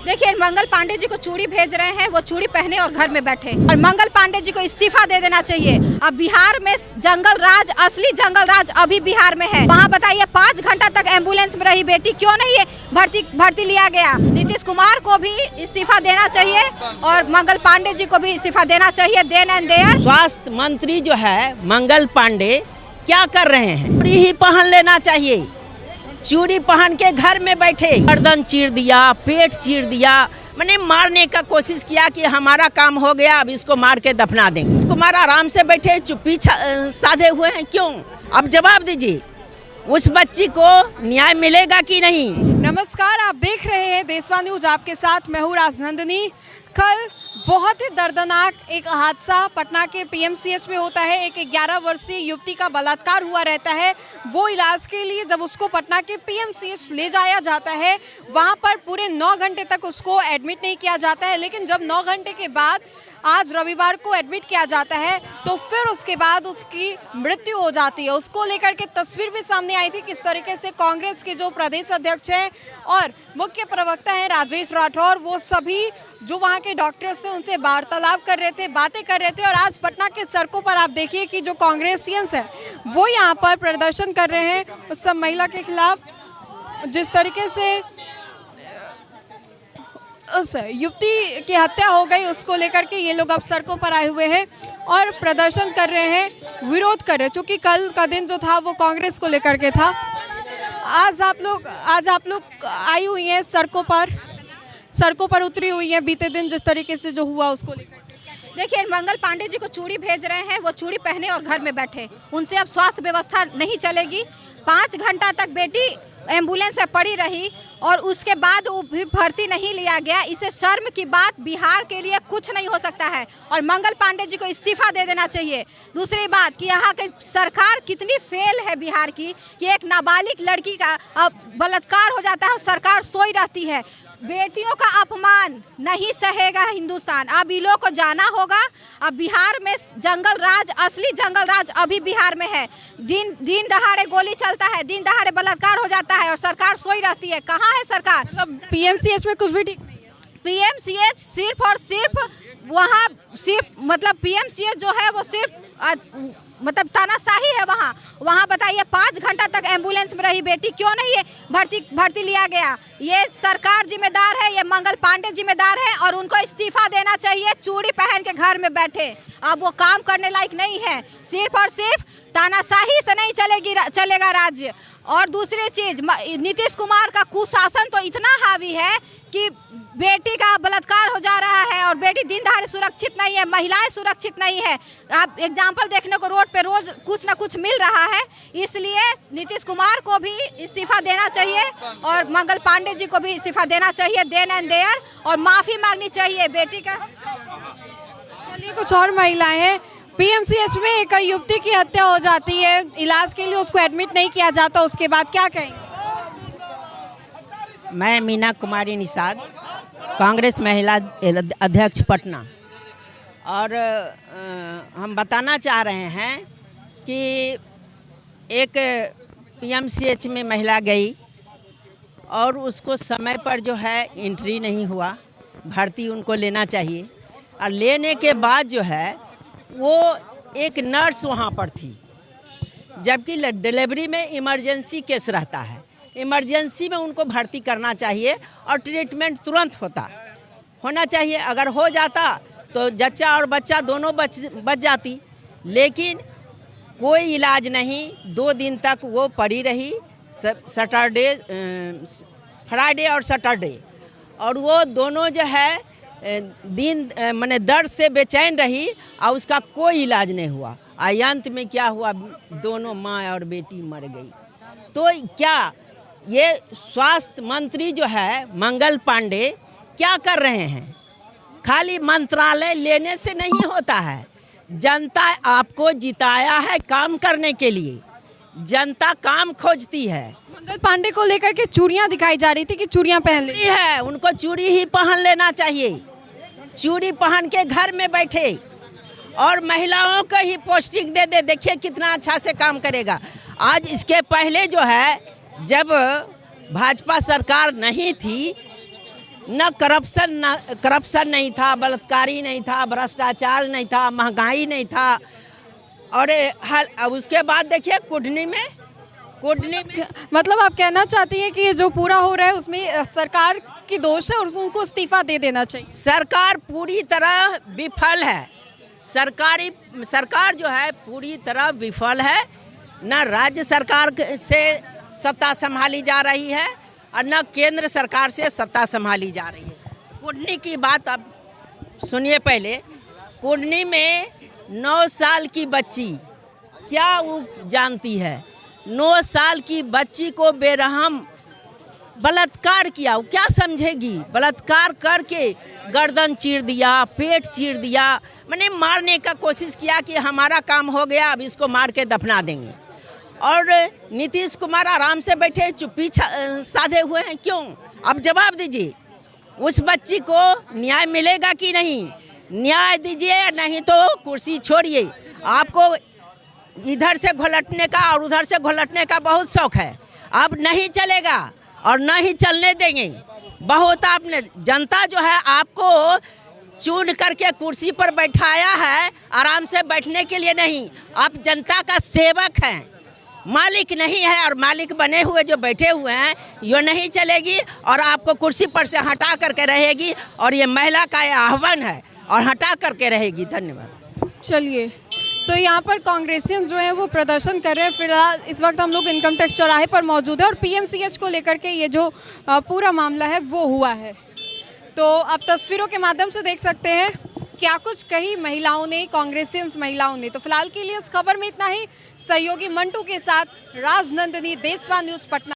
देखिए, मंगल पांडे जी को चूड़ी भेज रहे हैं, वो चूड़ी पहने और घर में बैठे। और मंगल पांडे जी को इस्तीफा दे देना चाहिए। अब बिहार में जंगल राज, असली जंगल राज अभी बिहार में है। वहाँ बताइए 5 घंटा तक एम्बुलेंस में रही बेटी, क्यों नहीं है भर्ती लिया गया। नीतीश कुमार को भी इस्तीफा देना चाहिए और मंगल पांडे जी को भी इस्तीफा देना चाहिए। Then and there. स्वास्थ्य मंत्री जो है मंगल पांडे क्या कर रहे हैं? चूड़ी ही पहन लेना चाहिए। चूड़ी पहन के घर में बैठे, गर्दन चीर दिया, पेट चीर दिया, मैंने मारने का कोशिश किया कि हमारा काम हो गया, अब इसको मार के दफना देंगे। कुमार आराम से बैठे चुप्पी साधे हुए हैं, क्यों? अब जवाब दीजिए, उस बच्ची को न्याय मिलेगा कि नहीं? नमस्कार, आप देख रहे हैं देशवा न्यूज, आपके साथ मैं हूँ राजनंदिनी। कल बहुत ही दर्दनाक एक हादसा पटना के पीएमसीएच में होता है। एक 11 वर्षीय युवती का बलात्कार हुआ रहता है। वो इलाज के लिए जब उसको पटना के पीएमसीएच ले जाया जाता है, वहाँ पर पूरे 9 घंटे तक उसको एडमिट नहीं किया जाता है। लेकिन जब 9 घंटे के बाद आज रविवार को एडमिट किया जाता है, तो फिर उसके बाद उसकी मृत्यु हो जाती है। उसको लेकर के तस्वीर भी सामने आई थी, किस तरीके से कांग्रेस के जो प्रदेश अध्यक्ष हैं और मुख्य प्रवक्ता हैं राजेश राठौर, वो सभी जो वहाँ के डॉक्टर्स थे उनसे वार्तालाप कर रहे थे, बातें कर रहे थे। और आज पटना के सड़कों पर आप देखिए कि जो कांग्रेसियंस हैं वो यहाँ पर प्रदर्शन कर रहे हैं उस सब महिला के खिलाफ। जिस तरीके से उस युवती की हत्या हो गई, उसको लेकर के ये लोग अब सड़कों पर आए हुए हैं और प्रदर्शन कर रहे हैं, विरोध कर रहे हैं। चूँकि कल का दिन जो था वो कांग्रेस को लेकर के था। आज आप लोग आई हुई हैं सड़कों पर उतरी हुई हैं बीते दिन जिस तरीके से जो हुआ उसको लेकर। देखिए, मंगल पांडे जी को चूड़ी भेज रहे हैं, वो चूड़ी पहने और घर में बैठे। उनसे अब स्वास्थ्य व्यवस्था नहीं चलेगी। 5 घंटा तक बेटी एम्बुलेंस में पड़ी रही और उसके बाद वो भी भर्ती नहीं लिया गया। इसे शर्म की बात, बिहार के लिए कुछ नहीं हो सकता है और मंगल पांडे जी को इस्तीफा दे देना चाहिए। दूसरी बात कि यहाँ की सरकार कितनी फेल है बिहार की कि एक नाबालिग लड़की का बलात्कार हो जाता है और सरकार सोई रहती है। बेटियों का अपमान नहीं सहेगा हिंदुस्तान। अब इन लोगों को जाना होगा। अब बिहार में जंगल राज, असली जंगल राज अभी बिहार में है। दिन दहाड़े गोली चलता है, दिन दहाड़े बलात्कार हो जाता है और सरकार सोई रहती है। कहाँ है सरकार? मतलब पीएमसीएच में कुछ भी ठीक नहीं है। पीएमसीएच सिर्फ और सिर्फ वहाँ मतलब पीएमसीएच जो है वो सिर्फ मतलब तानाशाही है। वहाँ बताइए 5 घंटा तक एम्बुलेंस में रही बेटी, क्यों नहीं है भर्ती लिया गया। ये सरकार जिम्मेदार है, ये मंगल पांडे जिम्मेदार है और उनको इस्तीफा देना चाहिए। चूड़ी पहन के घर में बैठे, अब वो काम करने लायक नहीं है। सिर्फ और सिर्फ तानाशाही से नहीं चलेगा राज्य। और दूसरी चीज, नीतीश कुमार का कुशासन तो इतना हावी है कि बेटी का बलात्कार हो जा रहा है और बेटी दिन दहाड़े सुरक्षित नहीं है, महिलाएं सुरक्षित नहीं है। आप एग्जाम्पल देखने को रोड पे रोज कुछ ना कुछ मिल रहा है। इसलिए नीतीश कुमार को भी इस्तीफा देना चाहिए और मंगल पांडे जी को भी इस्तीफा देना चाहिए। देन एंड देयर, और माफी मांगनी चाहिए बेटी का। चलिए, कुछ और महिलाएं हैं। पीएमसीएच में एक युवती की हत्या हो जाती है, इलाज के लिए उसको एडमिट नहीं किया जाता, उसके बाद क्या कहेंगे? मैं मीना कुमारी निषाद, कांग्रेस महिला अध्यक्ष पटना। और हम बताना चाह रहे हैं कि एक पीएमसीएच में महिला गई और उसको समय पर जो है एंट्री नहीं हुआ, भर्ती उनको लेना चाहिए। और लेने के बाद जो है वो एक नर्स वहाँ पर थी, जबकि डिलीवरी में इमरजेंसी केस रहता है। इमरजेंसी में उनको भर्ती करना चाहिए और ट्रीटमेंट तुरंत होना चाहिए। अगर हो जाता तो जच्चा और बच्चा दोनों बच जाती, लेकिन कोई इलाज नहीं। 2 दिन तक वो पड़ी रही, फ्राइडे और सैटरडे, और वो दोनों जो है दिन माने दर्द से बेचैन रही और उसका कोई इलाज नहीं हुआ। अंत में क्या हुआ, दोनों माँ और बेटी मर गई। तो क्या ये स्वास्थ्य मंत्री जो है मंगल पांडे क्या कर रहे हैं? खाली मंत्रालय लेने से नहीं होता है। जनता आपको जिताया है काम करने के लिए, जनता काम खोजती है। मंगल पांडे को लेकर के चूड़ियां दिखाई जा रही थी कि चूड़ियां पहन ली है, उनको चूड़ी ही पहन लेना चाहिए। चूड़ी पहन के घर में बैठे और महिलाओं को ही पोस्टिंग दे। देखिए कितना अच्छा से काम करेगा। आज इसके पहले जो है, जब भाजपा सरकार नहीं थी न करप्शन नहीं था, बलात्कारी नहीं था, भ्रष्टाचार नहीं था, महंगाई नहीं था। और अब उसके बाद देखिए कुडनी में मतलब आप कहना चाहती हैं कि ये जो पूरा हो रहा है उसमें सरकार की दोष है और उनको इस्तीफा दे देना चाहिए। सरकार पूरी तरह विफल है। सरकार जो है पूरी तरह विफल है। न राज्य सरकार से सत्ता संभाली जा रही है और न केंद्र सरकार से सत्ता संभाली जा रही है। कुडनी की बात अब सुनिए पहले। कुडनी में 9 साल की बच्ची क्या वो जानती है? 9 साल की बच्ची को बेरहम बलात्कार किया, वो क्या समझेगी? बलात्कार करके गर्दन चीर दिया, पेट चीर दिया, मैंने मारने का कोशिश किया कि हमारा काम हो गया, अब इसको मार के दफना देंगे। और नीतीश कुमार आराम से बैठे चुप्पी साधे हुए हैं। क्यों? अब जवाब दीजिए, उस बच्ची को न्याय मिलेगा कि नहीं? न्याय दीजिए, नहीं तो कुर्सी छोड़िए। आपको इधर से घोलटने का और उधर से घोलटने का बहुत शौक है। अब नहीं चलेगा और न ही चलने देंगे। बहुत आपने जनता जो है आपको चुन करके कुर्सी पर बैठाया है आराम से बैठने के लिए नहीं। आप जनता का सेवक हैं, मालिक नहीं है। और मालिक बने हुए जो बैठे हुए हैं ये नहीं चलेगी और आपको कुर्सी पर से हटा करके रहेगी। और ये महिला का आह्वान है और हटा करके रहेगी। धन्यवाद। चलिए, तो यहाँ पर कांग्रेसियन जो है वो प्रदर्शन कर रहे हैं। फिलहाल इस वक्त हम लोग इनकम टैक्स चौराहे पर मौजूद है और पीएमसीएच को लेकर के ये जो पूरा मामला है वो हुआ है। तो आप तस्वीरों के माध्यम से देख सकते हैं क्या कुछ कही महिलाओं ने, कांग्रेसियंस महिलाओं ने। तो फिलहाल के लिए इस खबर में इतना ही। सहयोगी मंटू के साथ राजनंदिनी, देशवा न्यूज़ पटना।